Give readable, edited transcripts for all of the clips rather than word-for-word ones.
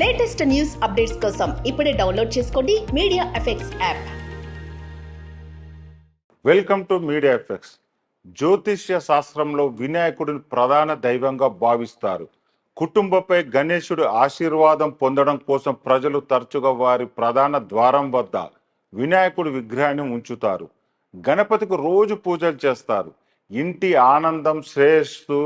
Latest news updates కోసం ఇప్పుడే download చేసుకోండి media effects app. Welcome to media effects. జ్యోతిష్య శాస్త్రంలో వినాయకుడిని ప్రధాన దైవంగా భావిస్తారు. కుటుంబంపై గణేశుడి ఆశీర్వాదం పొందడం కోసం ప్రజలు తరచుగా వారి ప్రధాన ద్వారం వద్ద వినాయకుడి విగ్రహాన్ని ఉంచుతారు. గణపతికి రోజు పూజలు చేస్తారు. ఇంటి ఆనందం శ్రేయస్సు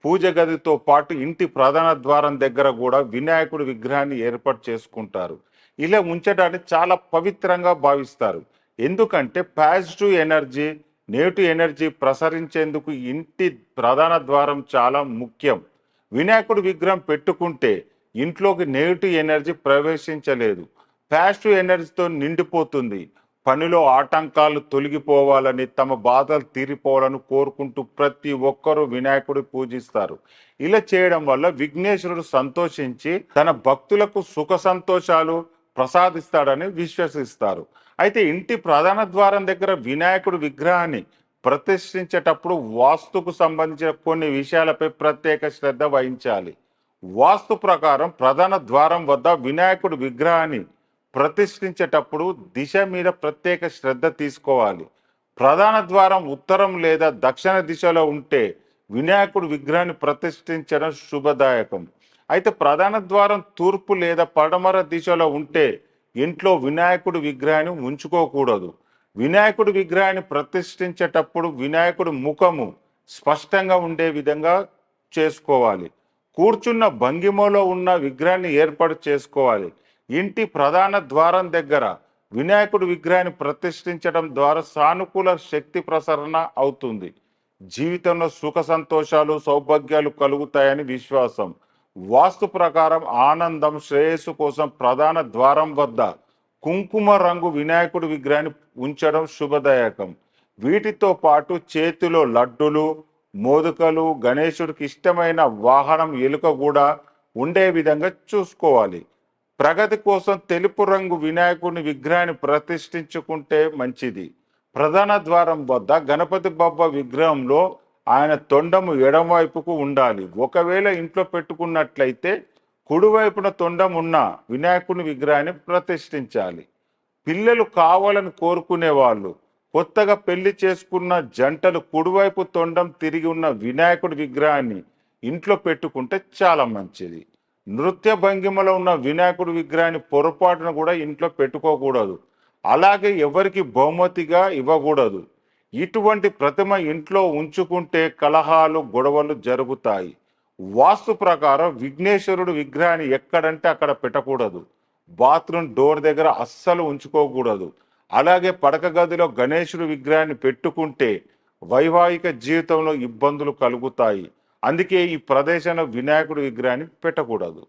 పూజ గదితో పాటు ఇంటి ప్రధాన ద్వారం దగ్గర కూడా వినాయకుడి విగ్రహాన్ని ఏర్పాటు చేసుకుంటారు. ఇలా ఉంచడాన్ని చాలా పవిత్రంగా భావిస్తారు. ఎందుకంటే పాజిటివ్ ఎనర్జీ నెగిటివ్ ఎనర్జీ ప్రసరించేందుకు ఇంటి ప్రధాన ద్వారం చాలా ముఖ్యం. వినాయకుడి విగ్రహం పెట్టుకుంటే ఇంట్లోకి నెగిటివ్ ఎనర్జీ ప్రవేశించలేదు, పాజిటివ్ ఎనర్జీతో నిండిపోతుంది. పనిలో ఆటంకాలు తొలగిపోవాలని, తమ బాధలు తీరిపోవాలని కోరుకుంటూ ప్రతి ఒక్కరూ వినాయకుడి పూజిస్తారు. ఇలా చేయడం వల్ల విఘ్నేశ్వరుడు సంతోషించి తన భక్తులకు సుఖ సంతోషాలు ప్రసాదిస్తాడని విశ్వసిస్తారు. అయితే ఇంటి ప్రధాన ద్వారం దగ్గర వినాయకుడి విగ్రహాన్ని ప్రతిష్ఠించేటప్పుడు వాస్తుకు సంబంధించిన కొన్ని విషయాలపై ప్రత్యేక శ్రద్ధ వహించాలి. వాస్తు ప్రకారం ప్రధాన ద్వారం వద్ద వినాయకుడి విగ్రహాన్ని ప్రతిష్ఠించేటప్పుడు దిశ మీద ప్రత్యేక శ్రద్ధ తీసుకోవాలి. ప్రధాన ద్వారం ఉత్తరం లేదా దక్షిణ దిశలో ఉంటే వినాయకుడి విగ్రహాన్ని ప్రతిష్ఠించడం శుభదాయకం. అయితే ప్రధాన ద్వారం తూర్పు లేదా పడమర దిశలో ఉంటే ఇంట్లో వినాయకుడి విగ్రహాన్ని ఉంచుకోకూడదు. వినాయకుడి విగ్రహాన్ని ప్రతిష్ఠించేటప్పుడు వినాయకుడి ముఖము స్పష్టంగా ఉండే విధంగా చేసుకోవాలి. కూర్చున్న భంగిమలో ఉన్న విగ్రహాన్ని ఏర్పాటు చేసుకోవాలి. ఇంటి ప్రధాన ద్వారం దగ్గర వినాయకుడి విగ్రహాన్ని ప్రతిష్ఠించడం ద్వారా సానుకూల శక్తి ప్రసరణ అవుతుంది. జీవితంలో సుఖ సంతోషాలు సౌభాగ్యాలు కలుగుతాయని విశ్వాసం. వాస్తు ప్రకారం ఆనందం శ్రేయస్సు కోసం ప్రధాన ద్వారం వద్ద కుంకుమ రంగు వినాయకుడి విగ్రహాన్ని ఉంచడం శుభదాయకం. వీటితో పాటు చేతిలో లడ్డులు మోదకలు, గణేశుడికి ఇష్టమైన వాహనం ఎలుక కూడా ఉండే విధంగా చూసుకోవాలి. ప్రగతి కోసం తెలుపు రంగు వినాయకుడిని విగ్రహాన్ని ప్రతిష్ఠించుకుంటే మంచిది. ప్రధాన ద్వారం వద్ద గణపతి బొబ్బ విగ్రహంలో ఆయన తొండము ఎడమవైపుకు ఉండాలి. ఒకవేళ ఇంట్లో పెట్టుకున్నట్లయితే కుడివైపున తొండం ఉన్న వినాయకుని విగ్రహాన్ని ప్రతిష్ఠించాలి. పిల్లలు కావాలని కోరుకునే వాళ్ళు, కొత్తగా పెళ్లి చేసుకున్న జంటలు కుడివైపు తొండం తిరిగి ఉన్న వినాయకుడి విగ్రహాన్ని ఇంట్లో పెట్టుకుంటే చాలా మంచిది. నృత్య భంగిమలో ఉన్న వినాయకుడి విగ్రహాన్ని పొరపాటున కూడా ఇంట్లో పెట్టుకోకూడదు. అలాగే ఎవరికి బహుమతిగా ఇవ్వకూడదు. ఇటువంటి ప్రతిమ ఇంట్లో ఉంచుకుంటే కలహాలు గొడవలు జరుగుతాయి. వాస్తు ప్రకారం విఘ్నేశ్వరుడు విగ్రహాన్ని ఎక్కడంటే అక్కడ పెట్టకూడదు. బాత్రూమ్ డోర్ దగ్గర అస్సలు ఉంచుకోకూడదు. అలాగే పడక గదిలో గణేశుడి విగ్రహాన్ని పెట్టుకుంటే వైవాహిక జీవితంలో ఇబ్బందులు కలుగుతాయి. అందుకే ఈ ప్రదేశంలో వినాయకుడి విగ్రహాన్ని పెట్టకూడదు.